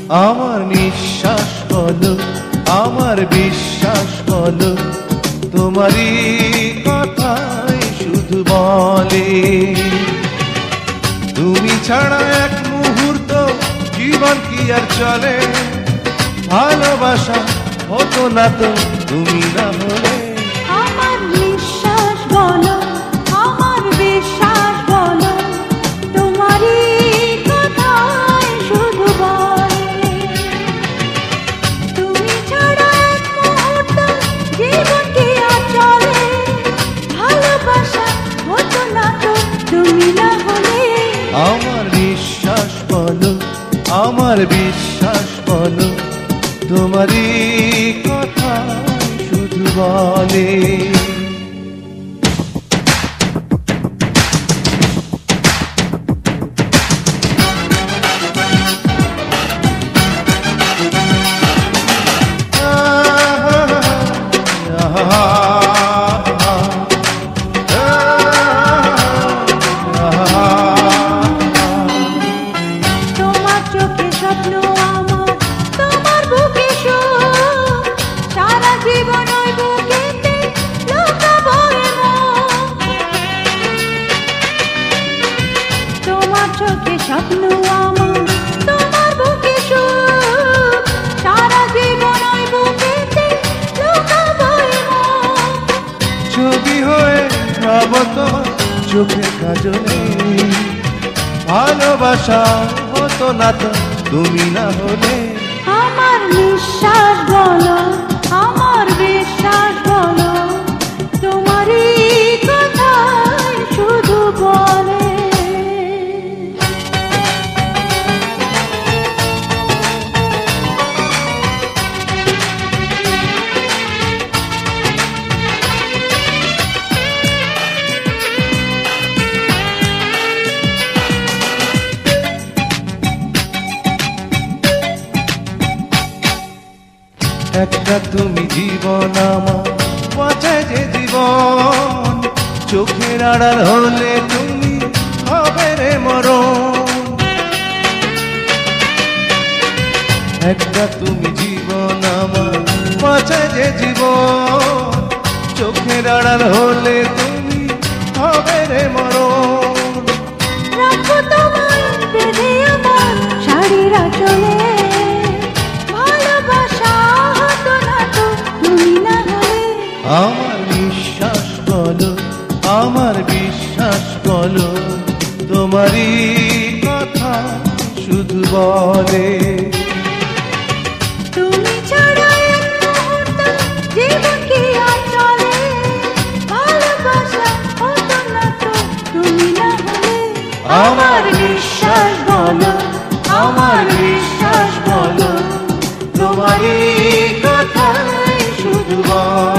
আমার নিঃশ্বাস বলো, আমার বিশ্বাস বলো, তোমারই কথাই শুধু বলে। তুমি ছাড়া এক মুহূর্ত জীবন কি আর চলে, ভালোবাসা হতো না তো তুমি না হলে। আমার নিঃশ্বাস বলো, আমার বিশ্বাস বলো, তোমারই কথাই শুধু বলে। তুমি ছাড়া এক মুহূর্ত জীবন কি আর চলে, ভালোবাসা হতো না তো তুমি না হলে। আমার নিঃশ্বাস বলো, আমার বিশ্বাস বলো, তোমারই কথা শুধু বলে। তোমার চোখে স্বপ্ন আমার, তোমার বুকে সুখ, সারা জীবন ওই বুকেতে লুকাবো এ মন। তোমার চোখে স্বপ্ন আমার, তোমার বুকে সুখ, সারা জীবন ওই বুকেতে লুকাবো এ মন। ছবি হয়ে রব তোমার চোখের কাজলে, ভালোবাসা হতো না তো তুমি না হলে। আমার নিঃশ্বাস বলো, আমার বিশ্বাস বলো, তোমারই কথাই শুধু বলে। একটা তুমি জীবন আমার, বাঁচায় যে জীবন, চোখের আড়াল হলে তুমি হবে রে মরণ। একটা তুমি জীবন আমার, বাঁচায় যে জীবন, চোখের আড়াল হলে তুমি হবে রে মরণ। রাখো তোমায় বেঁধে আমার শাড়ির আঁচলে, ভালোবাসা হতো না তো তুমি না হলে। আমার নিঃশ্বাস বলো, আমার বিশ্বাস বলো, তোমারই কথা শুধু বলে। তুমি ছাড়া এক মুহূর্ত জীবন কি আর চলে, ভালোবাসা হতো না তো তুমি না হলে। আমার নিঃশ্বাস বলো, আমার বিশ্বাস বলো, তোমারই কথাই শুধু বলো।